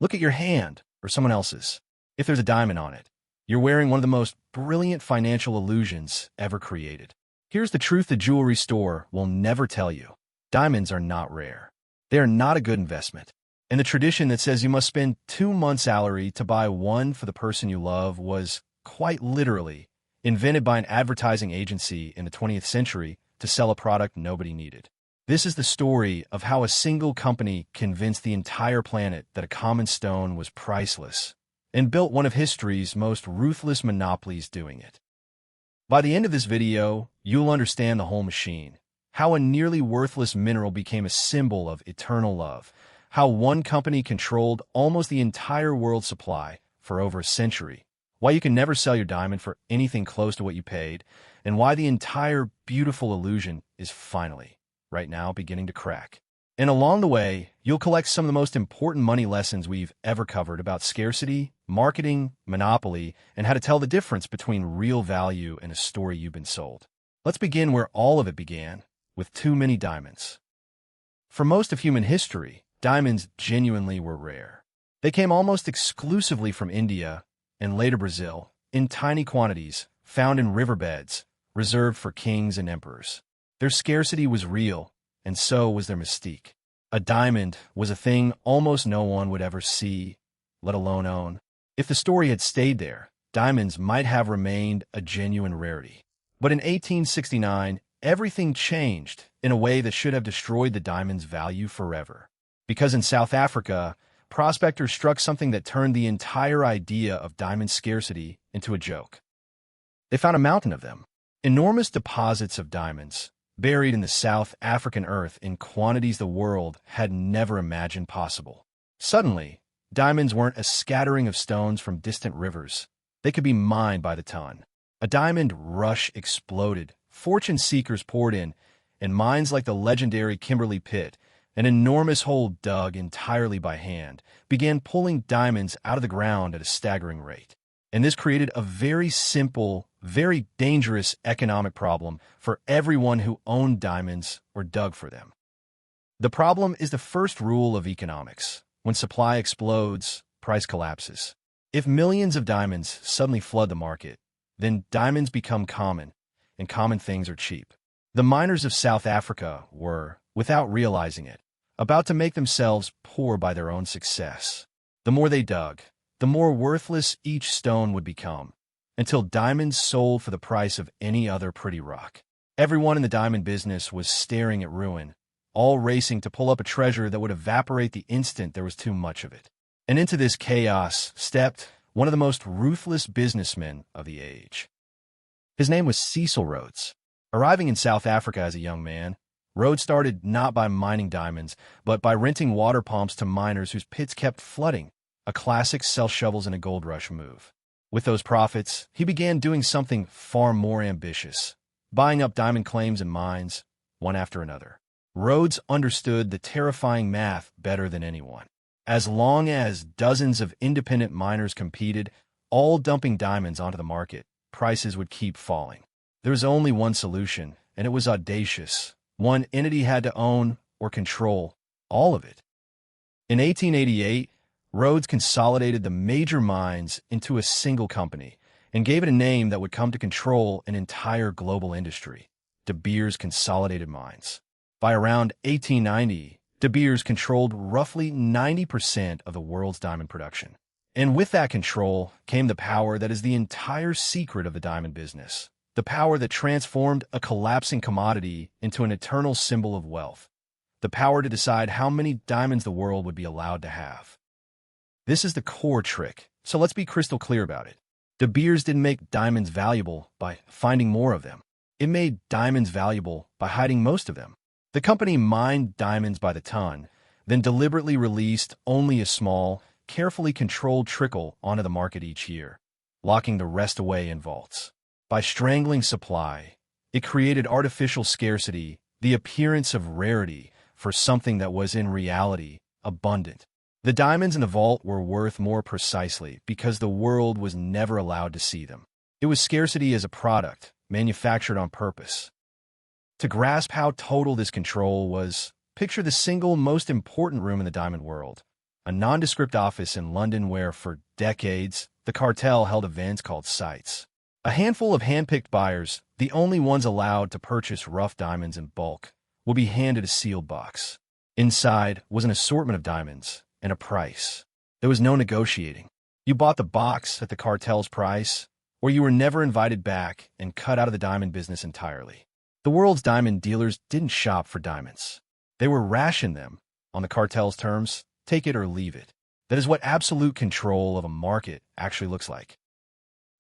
Look at your hand, or someone else's. If there's a diamond on it, you're wearing one of the most brilliant financial illusions ever created. Here's the truth the jewelry store will never tell you. Diamonds are not rare. They are not a good investment. And the tradition that says you must spend 2 months' salary to buy one for the person you love was, quite literally, invented by an advertising agency in the 20th century to sell a product nobody needed. This is the story of how a single company convinced the entire planet that a common stone was priceless and built one of history's most ruthless monopolies doing it. By the end of this video, you'll understand the whole machine, how a nearly worthless mineral became a symbol of eternal love, how one company controlled almost the entire world's supply for over a century, why you can never sell your diamond for anything close to what you paid, and why the entire beautiful illusion is finally, right now, beginning to crack. And along the way, you'll collect some of the most important money lessons we've ever covered about scarcity, marketing, monopoly, and how to tell the difference between real value and a story you've been sold. Let's begin where all of it began, with too many diamonds. For most of human history, diamonds genuinely were rare. They came almost exclusively from India and later Brazil, in tiny quantities, found in riverbeds, reserved for kings and emperors. Their scarcity was real, and so was their mystique. A diamond was a thing almost no one would ever see, let alone own. If the story had stayed there, diamonds might have remained a genuine rarity. But in 1869, everything changed in a way that should have destroyed the diamond's value forever. Because in South Africa, prospectors struck something that turned the entire idea of diamond scarcity into a joke. They found a mountain of them, enormous deposits of diamonds, buried in the South African earth in quantities the world had never imagined possible. Suddenly, diamonds weren't a scattering of stones from distant rivers. They could be mined by the ton. A diamond rush exploded, fortune seekers poured in, and mines like the legendary Kimberley Pit, an enormous hole dug entirely by hand, began pulling diamonds out of the ground at a staggering rate. And this created a very simple, very dangerous economic problem for everyone who owned diamonds or dug for them. The problem is the first rule of economics. When supply explodes, price collapses. If millions of diamonds suddenly flood the market, then diamonds become common, and common things are cheap. The miners of South Africa were, without realizing it, about to make themselves poor by their own success. The more they dug, the more worthless each stone would become, until diamonds sold for the price of any other pretty rock. Everyone in the diamond business was staring at ruin, all racing to pull up a treasure that would evaporate the instant there was too much of it. And into this chaos stepped one of the most ruthless businessmen of the age. His name was Cecil Rhodes. Arriving in South Africa as a young man, Rhodes started not by mining diamonds, but by renting water pumps to miners whose pits kept flooding, a classic sell shovels in a gold rush move. With those profits, he began doing something far more ambitious, buying up diamond claims and mines, one after another. Rhodes understood the terrifying math better than anyone. As long as dozens of independent miners competed, all dumping diamonds onto the market, prices would keep falling. There was only one solution, and it was audacious. One entity had to own or control all of it. In 1888, Rhodes consolidated the major mines into a single company and gave it a name that would come to control an entire global industry, De Beers Consolidated Mines. By around 1890, De Beers controlled roughly 90% of the world's diamond production. And with that control came the power that is the entire secret of the diamond business. The power that transformed a collapsing commodity into an eternal symbol of wealth. The power to decide how many diamonds the world would be allowed to have. This is the core trick, so let's be crystal clear about it. De Beers didn't make diamonds valuable by finding more of them. It made diamonds valuable by hiding most of them. The company mined diamonds by the ton, then deliberately released only a small, carefully controlled trickle onto the market each year, locking the rest away in vaults. By strangling supply, it created artificial scarcity, the appearance of rarity for something that was in reality abundant. The diamonds in the vault were worth more precisely because the world was never allowed to see them. It was scarcity as a product, manufactured on purpose. To grasp how total this control was, picture the single most important room in the diamond world, a nondescript office in London where, for decades, the cartel held events called sites. A handful of hand-picked buyers, the only ones allowed to purchase rough diamonds in bulk, would be handed a sealed box. Inside was an assortment of diamonds and a price. There was no negotiating. You bought the box at the cartel's price, or you were never invited back and cut out of the diamond business entirely. The world's diamond dealers didn't shop for diamonds. They were rationing them, on the cartel's terms, take it or leave it. That is what absolute control of a market actually looks like.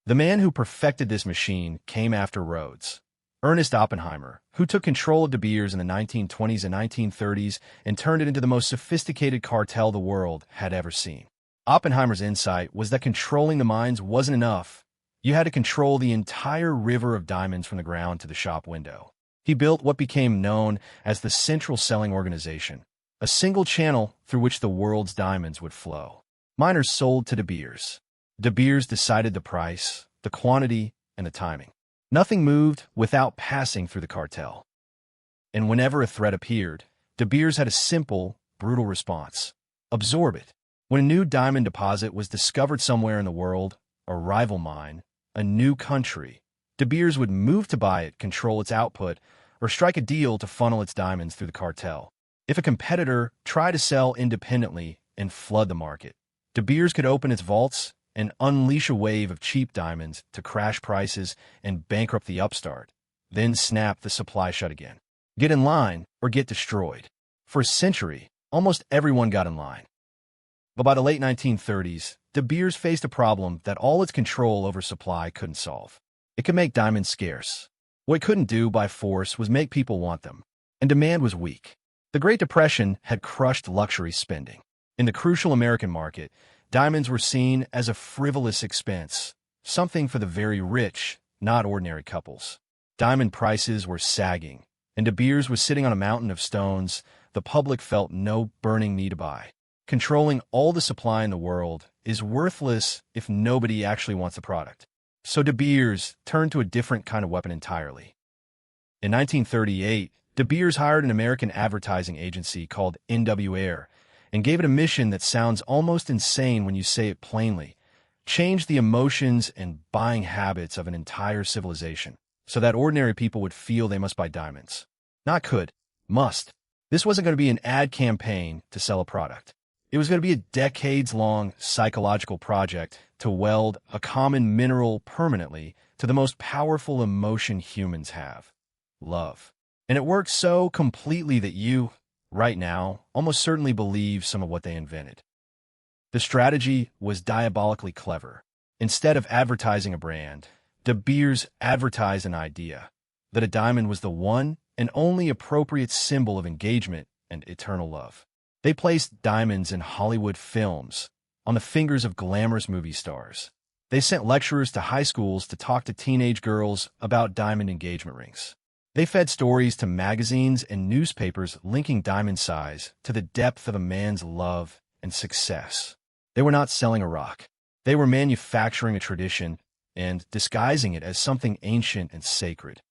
The man who perfected this machine came after Rhodes, Ernest Oppenheimer, who took control of De Beers in the 1920s and 1930s and turned it into the most sophisticated cartel the world had ever seen. Oppenheimer's insight was that controlling the mines wasn't enough. You had to control the entire river of diamonds from the ground to the shop window. He built what became known as the Central Selling Organization, a single channel through which the world's diamonds would flow. Miners sold to De Beers. De Beers decided the price, the quantity, and the timing. Nothing moved without passing through the cartel. And whenever a threat appeared, De Beers had a simple, brutal response. Absorb it. When a new diamond deposit was discovered somewhere in the world, a rival mine, a new country, De Beers would move to buy it, control its output, or strike a deal to funnel its diamonds through the cartel. If a competitor tried to sell independently and flood the market, De Beers could open its vaults and unleash a wave of cheap diamonds to crash prices and bankrupt the upstart, then snap the supply shut again. Get in line or get destroyed. For a century, almost everyone got in line. But by the late 1930s, De Beers faced a problem that all its control over supply couldn't solve. It could make diamonds scarce. What it couldn't do by force was make people want them, and demand was weak. The Great Depression had crushed luxury spending. In the crucial American market, diamonds were seen as a frivolous expense, something for the very rich, not ordinary couples. Diamond prices were sagging, and De Beers was sitting on a mountain of stones the public felt no burning need to buy. Controlling all the supply in the world is worthless if nobody actually wants the product. So De Beers turned to a different kind of weapon entirely. In 1938, De Beers hired an American advertising agency called NWA and gave it a mission that sounds almost insane when you say it plainly: change the emotions and buying habits of an entire civilization so that ordinary people would feel they must buy diamonds. Not could, must. This wasn't going to be an ad campaign to sell a product. It was going to be a decades-long psychological project to weld a common mineral permanently to the most powerful emotion humans have: love. And it worked so completely that you, right now, almost certainly believe some of what they invented. The strategy was diabolically clever. Instead of advertising a brand, De Beers advertised an idea that a diamond was the one and only appropriate symbol of engagement and eternal love. They placed diamonds in Hollywood films, on the fingers of glamorous movie stars. They sent lecturers to high schools to talk to teenage girls about diamond engagement rings. They fed stories to magazines and newspapers linking diamond size to the depth of a man's love and success. They were not selling a rock. They were manufacturing a tradition and disguising it as something ancient and sacred.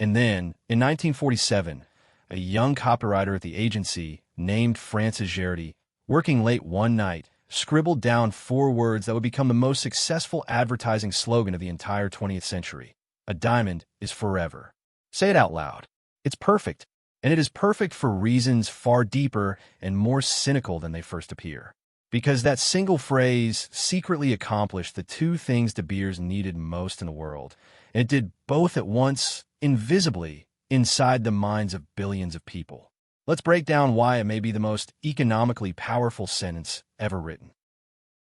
And then, in 1947, a young copywriter at the agency named Francis Geraghty, working late one night, scribbled down 4 words that would become the most successful advertising slogan of the entire 20th century. A diamond is forever. Say it out loud. It's perfect, and it is perfect for reasons far deeper and more cynical than they first appear. Because that single phrase secretly accomplished the 2 things De Beers needed most in the world, and it did both at once, invisibly, inside the minds of billions of people. Let's break down why it may be the most economically powerful sentence ever written.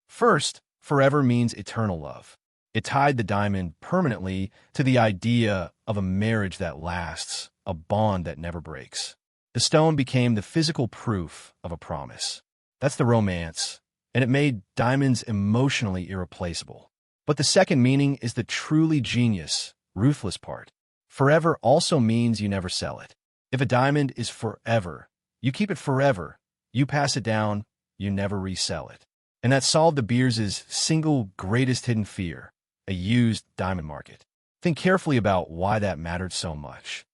First, forever means eternal love. It tied the diamond permanently to the idea of a marriage that lasts, a bond that never breaks. The stone became the physical proof of a promise. That's the romance, and it made diamonds emotionally irreplaceable. But the second meaning is the truly genius, ruthless part. Forever also means you never sell it. If a diamond is forever, you keep it forever. You pass it down, you never resell it. And that solved De Beers' single greatest hidden fear: a used diamond market. Think carefully about why that mattered so much.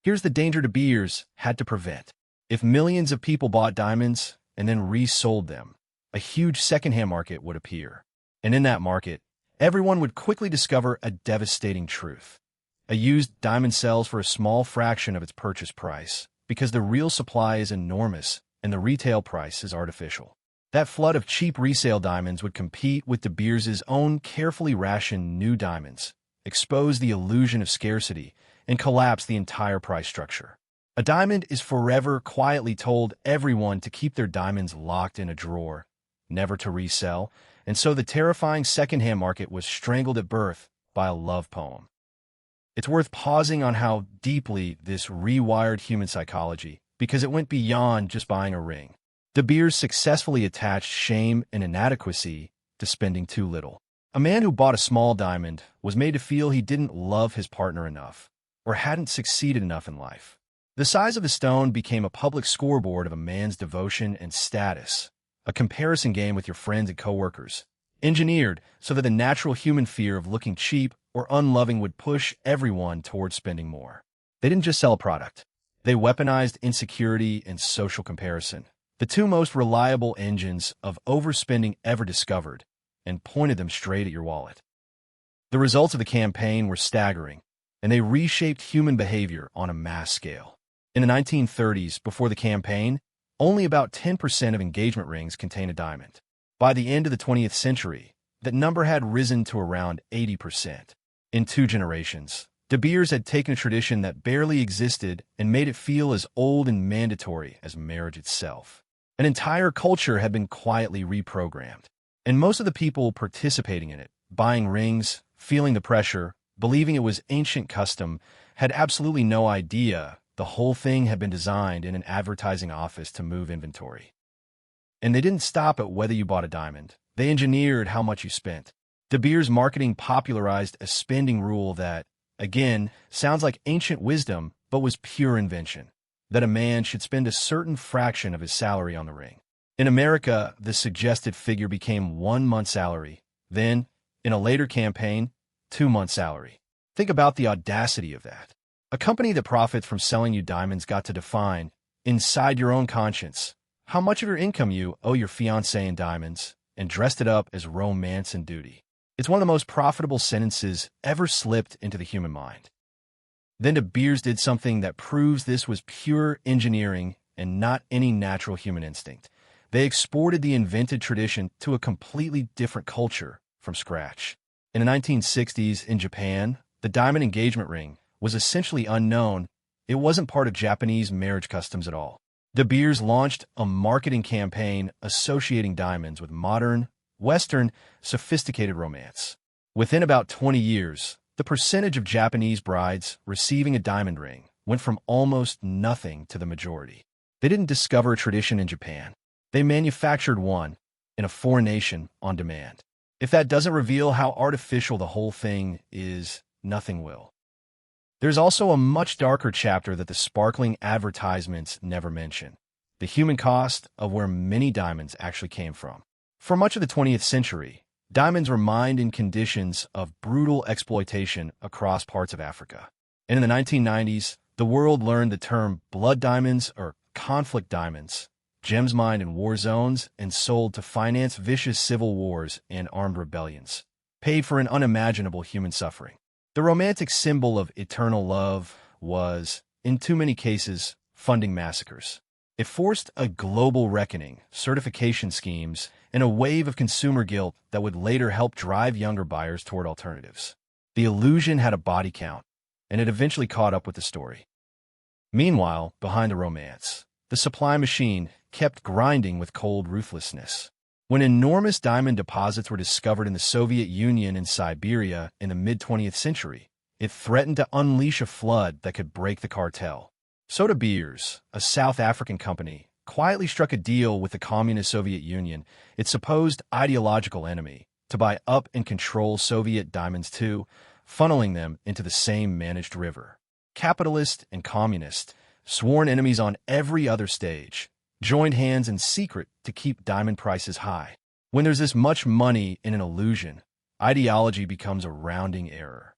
Here's the danger De Beers had to prevent. If millions of people bought diamonds, and then resold them, a huge secondhand market would appear. And in that market, everyone would quickly discover a devastating truth. A used diamond sells for a small fraction of its purchase price because the real supply is enormous and the retail price is artificial. That flood of cheap resale diamonds would compete with De Beers' own carefully rationed new diamonds, expose the illusion of scarcity, and collapse the entire price structure. A diamond is forever quietly told everyone to keep their diamonds locked in a drawer, never to resell, and so the terrifying secondhand market was strangled at birth by a love poem. It's worth pausing on how deeply this rewired human psychology, because it went beyond just buying a ring. De Beers successfully attached shame and inadequacy to spending too little. A man who bought a small diamond was made to feel he didn't love his partner enough, or hadn't succeeded enough in life. The size of the stone became a public scoreboard of a man's devotion and status, a comparison game with your friends and coworkers, engineered so that the natural human fear of looking cheap or unloving would push everyone towards spending more. They didn't just sell a product. They weaponized insecurity and social comparison, the two most reliable engines of overspending ever discovered, and pointed them straight at your wallet. The results of the campaign were staggering, and they reshaped human behavior on a mass scale. In the 1930s, before the campaign, only about 10% of engagement rings contained a diamond. By the end of the 20th century, that number had risen to around 80%. In 2 generations, De Beers had taken a tradition that barely existed and made it feel as old and mandatory as marriage itself. An entire culture had been quietly reprogrammed, and most of the people participating in it, buying rings, feeling the pressure, believing it was ancient custom, had absolutely no idea the whole thing had been designed in an advertising office to move inventory. And they didn't stop at whether you bought a diamond. They engineered how much you spent. De Beers' marketing popularized a spending rule that, again, sounds like ancient wisdom, but was pure invention, that a man should spend a certain fraction of his salary on the ring. In America, the suggested figure became 1 month's salary, then, in a later campaign, 2 months' salary. Think about the audacity of that. A company that profits from selling you diamonds got to define, inside your own conscience, how much of your income you owe your fiancé in diamonds, and dressed it up as romance and duty. It's one of the most profitable sentences ever slipped into the human mind. Then De Beers did something that proves this was pure engineering and not any natural human instinct. They exported the invented tradition to a completely different culture from scratch. In the 1960s, in Japan, the diamond engagement ring was essentially unknown. It wasn't part of Japanese marriage customs at all. De Beers launched a marketing campaign associating diamonds with modern, Western, sophisticated romance. Within about 20 years, the percentage of Japanese brides receiving a diamond ring went from almost nothing to the majority. They didn't discover a tradition in Japan. They manufactured one in a foreign nation on demand. If that doesn't reveal how artificial the whole thing is, nothing will. There's also a much darker chapter that the sparkling advertisements never mention: the human cost of where many diamonds actually came from. For much of the 20th century, diamonds were mined in conditions of brutal exploitation across parts of Africa. And in the 1990s, the world learned the term blood diamonds or conflict diamonds, gems mined in war zones and sold to finance vicious civil wars and armed rebellions, paid for an unimaginable human suffering. The romantic symbol of eternal love was, in too many cases, funding massacres. It forced a global reckoning, certification schemes, and a wave of consumer guilt that would later help drive younger buyers toward alternatives. The illusion had a body count, and it eventually caught up with the story. Meanwhile, behind the romance, the supply machine kept grinding with cold ruthlessness. When enormous diamond deposits were discovered in the Soviet Union and Siberia in the mid-20th century, it threatened to unleash a flood that could break the cartel. So De Beers, a South African company, quietly struck a deal with the communist Soviet Union, its supposed ideological enemy, to buy up and control Soviet diamonds too, funneling them into the same managed river. Capitalist and communist, sworn enemies on every other stage, joined hands in secret to keep diamond prices high. When there's this much money in an illusion, ideology becomes a rounding error.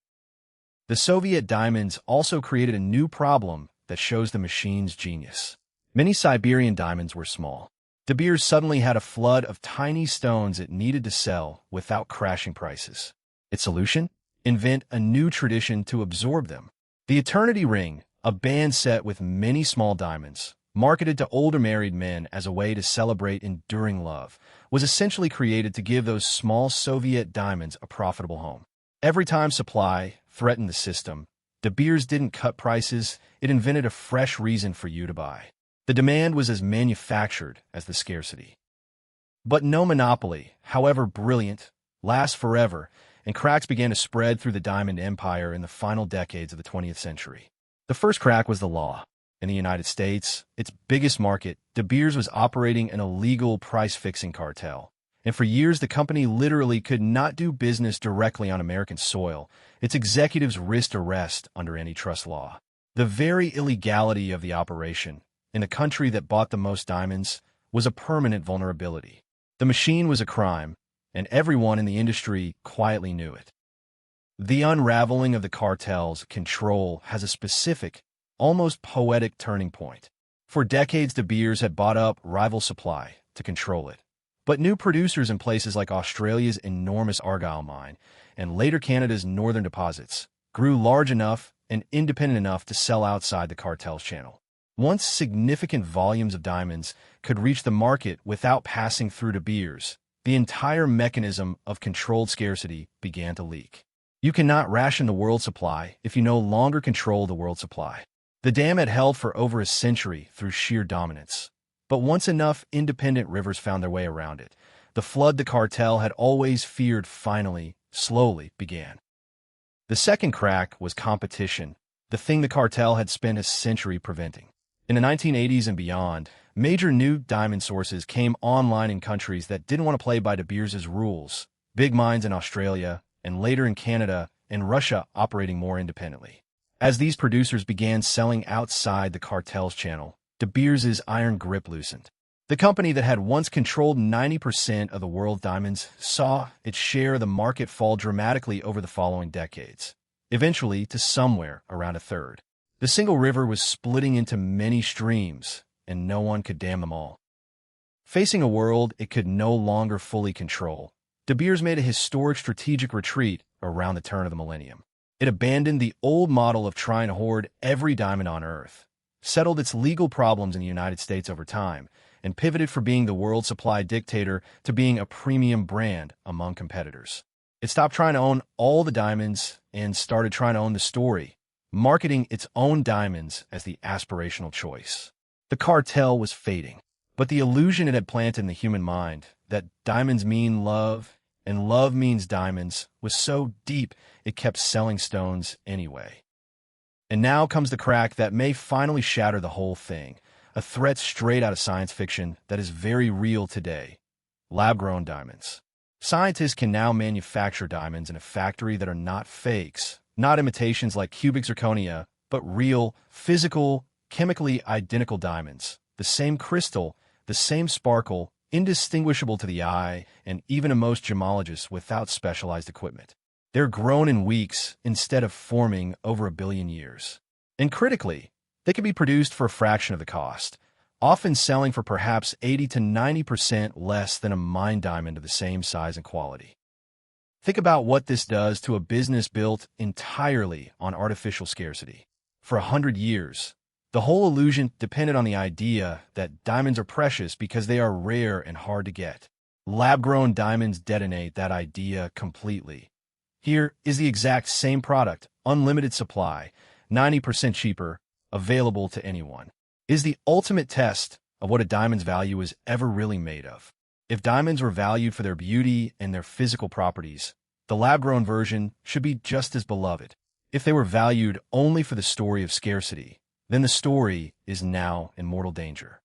The Soviet diamonds also created a new problem that shows the machine's genius. Many Siberian diamonds were small. De Beers suddenly had a flood of tiny stones it needed to sell without crashing prices. Its solution? Invent a new tradition to absorb them. The Eternity Ring, a band set with many small diamonds, marketed to older married men as a way to celebrate enduring love, was essentially created to give those small Soviet diamonds a profitable home. Every time supply threatened the system, De Beers didn't cut prices, it invented a fresh reason for you to buy. The demand was as manufactured as the scarcity. But no monopoly, however brilliant, lasts forever, and cracks began to spread through the diamond empire in the final decades of the 20th century. The first crack was the law. In the United States, its biggest market, De Beers was operating an illegal price-fixing cartel. And for years, the company literally could not do business directly on American soil. Its executives risked arrest under antitrust law. The very illegality of the operation, in a country that bought the most diamonds, was a permanent vulnerability. The machine was a crime, and everyone in the industry quietly knew it. The unraveling of the cartel's control has a specific, almost poetic turning point. For decades, De Beers had bought up rival supply to control it. But new producers in places like Australia's enormous Argyle mine and later Canada's northern deposits grew large enough and independent enough to sell outside the cartel's channel. Once significant volumes of diamonds could reach the market without passing through De Beers, the entire mechanism of controlled scarcity began to leak. You cannot ration the world supply if you no longer control the world supply. The dam had held for over a century through sheer dominance. But once enough independent rivers found their way around it, the flood the cartel had always feared finally, slowly began. The second crack was competition, the thing the cartel had spent a century preventing. In the 1980s and beyond, major new diamond sources came online in countries that didn't want to play by De Beers' rules, big mines in Australia, and later in Canada and Russia operating more independently. As these producers began selling outside the cartel's channel, De Beers' iron grip loosened. The company that had once controlled 90% of the world's diamonds saw its share of the market fall dramatically over the following decades, eventually to somewhere around a third. The single river was splitting into many streams, and no one could dam them all. Facing a world it could no longer fully control, De Beers made a historic strategic retreat around the turn of the millennium. It abandoned the old model of trying to hoard every diamond on Earth, settled its legal problems in the United States over time, and pivoted from being the world supply dictator to being a premium brand among competitors. It stopped trying to own all the diamonds and started trying to own the story, marketing its own diamonds as the aspirational choice. The cartel was fading, but the illusion it had planted in the human mind that diamonds mean love and love means diamonds was so deep it kept selling stones anyway. And now comes the crack that may finally shatter the whole thing, a threat straight out of science fiction that is very real today: lab-grown diamonds. Scientists can now manufacture diamonds in a factory that are not fakes, not imitations like cubic zirconia, but real, physical, chemically identical diamonds. The same crystal, the same sparkle, indistinguishable to the eye and even to most gemologists without specialized equipment. They're grown in weeks instead of forming over 1 billion years. And critically, they can be produced for a fraction of the cost, often selling for perhaps 80 to 90% less than a mined diamond of the same size and quality. Think about what this does to a business built entirely on artificial scarcity. For 100 years, the whole illusion depended on the idea that diamonds are precious because they are rare and hard to get. Lab-grown diamonds detonate that idea completely. Here is the exact same product, unlimited supply, 90% cheaper, available to anyone. Is the ultimate test of what a diamond's value is ever really made of. If diamonds were valued for their beauty and their physical properties, the lab-grown version should be just as beloved. If they were valued only for the story of scarcity, then the story is now in mortal danger.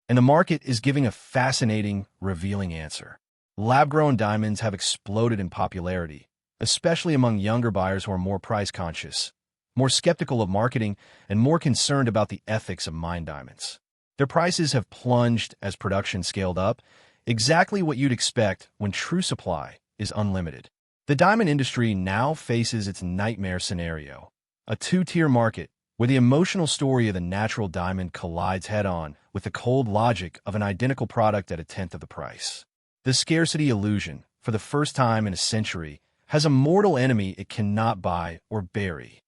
And the market is giving a fascinating, revealing answer. Lab-grown diamonds have exploded in popularity, especially among younger buyers who are more price-conscious, more skeptical of marketing, and more concerned about the ethics of mined diamonds. Their prices have plunged as production scaled up, exactly what you'd expect when true supply is unlimited. The diamond industry now faces its nightmare scenario: a two-tier market where the emotional story of the natural diamond collides head-on with the cold logic of an identical product at a tenth of the price. The scarcity illusion, for the first time in a century, has a mortal enemy it cannot buy or bury.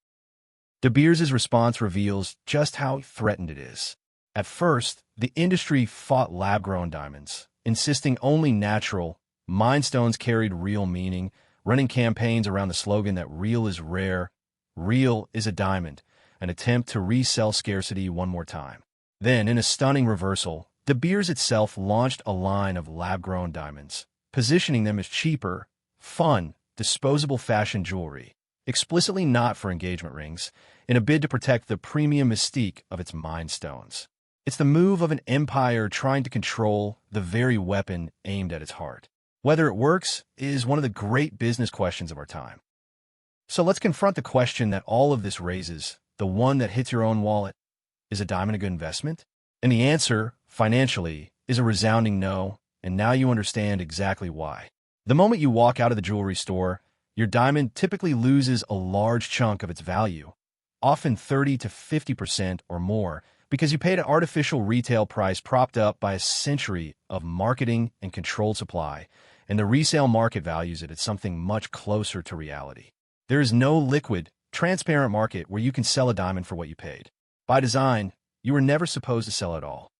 De Beers' response reveals just how threatened it is. At first, the industry fought lab-grown diamonds, insisting only natural, mine stones carried real meaning, running campaigns around the slogan that real is rare, real is a diamond, an attempt to resell scarcity one more time. Then, in a stunning reversal, De Beers itself launched a line of lab-grown diamonds, positioning them as cheaper, fun, disposable fashion jewelry, explicitly not for engagement rings, in a bid to protect the premium mystique of its mine stones. It's the move of an empire trying to control the very weapon aimed at its heart. Whether it works is one of the great business questions of our time. So let's confront the question that all of this raises, the one that hits your own wallet. Is a diamond a good investment? And the answer, financially, is a resounding no, and now you understand exactly why. The moment you walk out of the jewelry store, your diamond typically loses a large chunk of its value, often 30 to 50% or more, because you paid an artificial retail price propped up by a century of marketing and controlled supply, and the resale market values it at something much closer to reality. There is no liquid, transparent market where you can sell a diamond for what you paid. By design, you were never supposed to sell at all.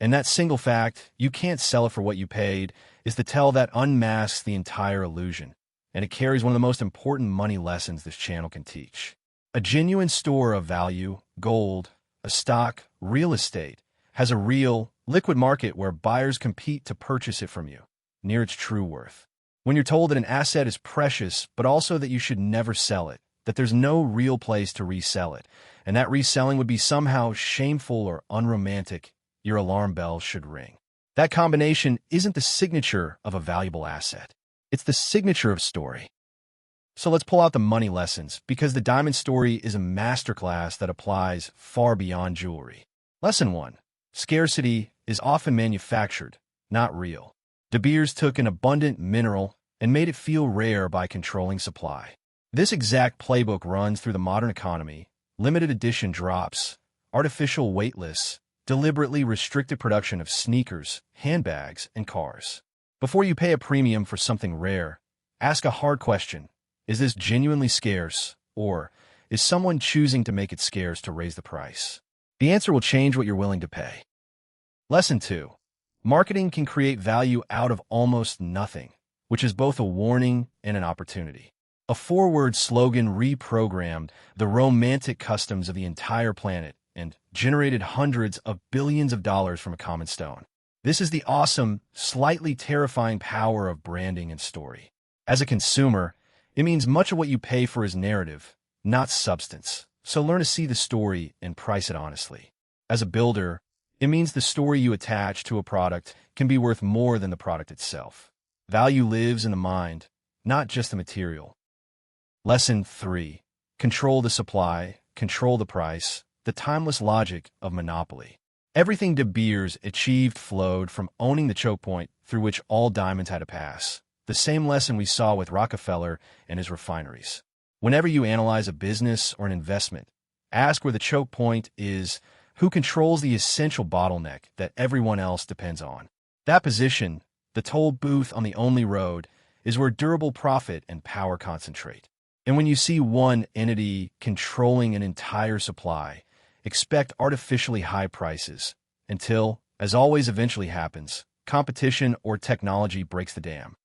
And that single fact, you can't sell it for what you paid, is the tell that unmasks the entire illusion, and it carries one of the most important money lessons this channel can teach. A genuine store of value, gold, a stock, real estate, has a real, liquid market where buyers compete to purchase it from you, near its true worth. When you're told that an asset is precious, but also that you should never sell it, that there's no real place to resell it, and that reselling would be somehow shameful or unromantic, your alarm bells should ring. That combination isn't the signature of a valuable asset. It's the signature of story. So let's pull out the money lessons, because the diamond story is a masterclass that applies far beyond jewelry. Lesson 1. Scarcity is often manufactured, not real. De Beers took an abundant mineral and made it feel rare by controlling supply. This exact playbook runs through the modern economy: limited edition drops, artificial wait lists, deliberately restricted production of sneakers, handbags, and cars. Before you pay a premium for something rare, ask a hard question. Is this genuinely scarce, or is someone choosing to make it scarce to raise the price? The answer will change what you're willing to pay. Lesson 2. Marketing can create value out of almost nothing, which is both a warning and an opportunity. A four-word slogan reprogrammed the romantic customs of the entire planet and generated hundreds of billions of dollars from a common stone. This is the awesome, slightly terrifying power of branding and story. As a consumer, it means much of what you pay for is narrative, not substance. So learn to see the story and price it honestly. As a builder, it means the story you attach to a product can be worth more than the product itself. Value lives in the mind, not just the material. Lesson 3. Control the supply, control the price, the timeless logic of monopoly. Everything De Beers achieved flowed from owning the choke point through which all diamonds had to pass. The same lesson we saw with Rockefeller and his refineries. Whenever you analyze a business or an investment, ask where the choke point is, who controls the essential bottleneck that everyone else depends on. That position, the toll booth on the only road, is where durable profit and power concentrate. And when you see one entity controlling an entire supply, expect artificially high prices until, as always eventually happens, competition or technology breaks the dam.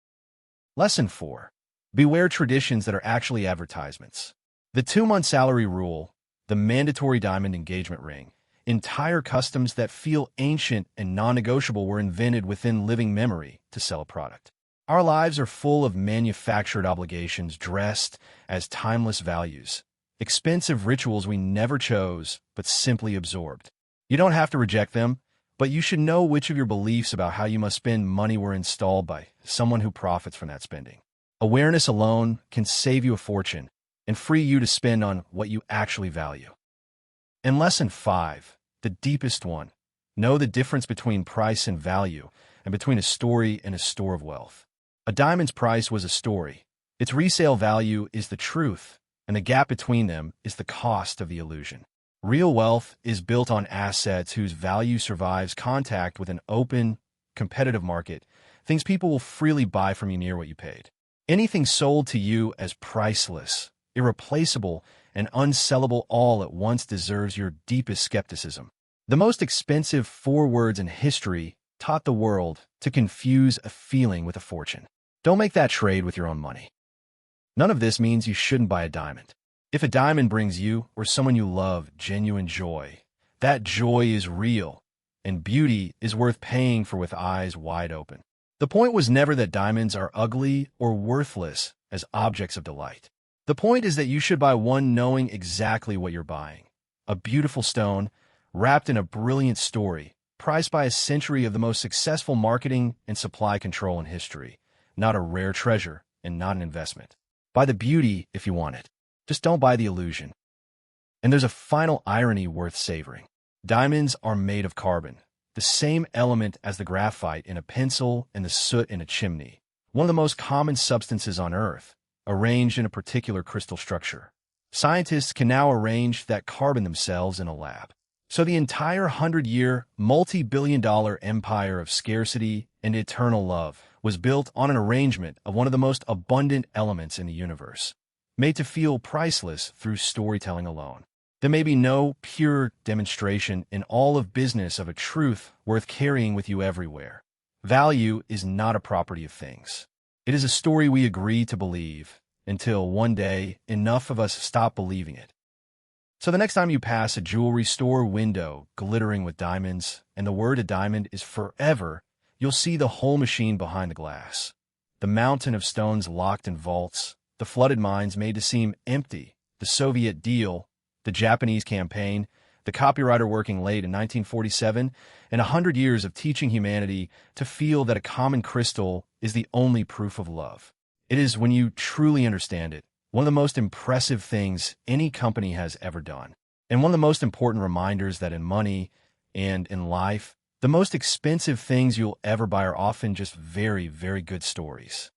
Lesson 4. Beware traditions that are actually advertisements. The 2-month salary rule, the mandatory diamond engagement ring, entire customs that feel ancient and non-negotiable were invented within living memory to sell a product. Our lives are full of manufactured obligations dressed as timeless values, expensive rituals we never chose but simply absorbed. You don't have to reject them, but you should know which of your beliefs about how you must spend money were installed by someone who profits from that spending. Awareness alone can save you a fortune and free you to spend on what you actually value. And lesson 5, the deepest one, know the difference between price and value, and between a story and a store of wealth. A diamond's price was a story. Its resale value is the truth, and the gap between them is the cost of the illusion. Real wealth is built on assets whose value survives contact with an open, competitive market, things people will freely buy from you near what you paid. Anything sold to you as priceless, irreplaceable, and unsellable all at once deserves your deepest skepticism. The most expensive 4 words in history taught the world to confuse a feeling with a fortune. Don't make that trade with your own money. None of this means you shouldn't buy a diamond. If a diamond brings you or someone you love genuine joy, that joy is real, and beauty is worth paying for with eyes wide open. The point was never that diamonds are ugly or worthless as objects of delight. The point is that you should buy one knowing exactly what you're buying. A beautiful stone, wrapped in a brilliant story, priced by a century of the most successful marketing and supply control in history, not a rare treasure and not an investment. Buy the beauty if you want it. Just don't buy the illusion. And there's a final irony worth savoring. Diamonds are made of carbon, the same element as the graphite in a pencil and the soot in a chimney, one of the most common substances on Earth, arranged in a particular crystal structure. Scientists can now arrange that carbon themselves in a lab. So the entire 100-year, multi-billion-dollar empire of scarcity and eternal love was built on an arrangement of one of the most abundant elements in the universe, made to feel priceless through storytelling alone. There may be no pure demonstration in all of business of a truth worth carrying with you everywhere. Value is not a property of things. It is a story we agree to believe until one day enough of us stop believing it. So the next time you pass a jewelry store window glittering with diamonds and the word a diamond is forever, you'll see the whole machine behind the glass. The mountain of stones locked in vaults, the flooded mines made to seem empty, the Soviet deal, the Japanese campaign, the copywriter working late in 1947, and 100 years of teaching humanity to feel that a common crystal is the only proof of love. It is, when you truly understand it, one of the most impressive things any company has ever done, and one of the most important reminders that in money and in life, the most expensive things you'll ever buy are often just very, very good stories.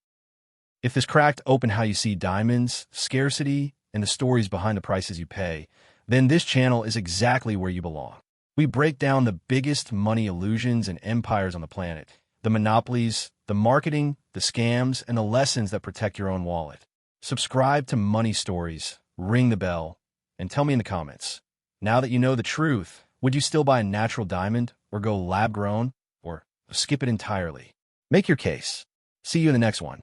If this cracked open how you see diamonds, scarcity, and the stories behind the prices you pay, then this channel is exactly where you belong. We break down the biggest money illusions and empires on the planet, the monopolies, the marketing, the scams, and the lessons that protect your own wallet. Subscribe to Money Stories, ring the bell, and tell me in the comments. Now that you know the truth, would you still buy a natural diamond, or go lab-grown, or skip it entirely? Make your case. See you in the next one.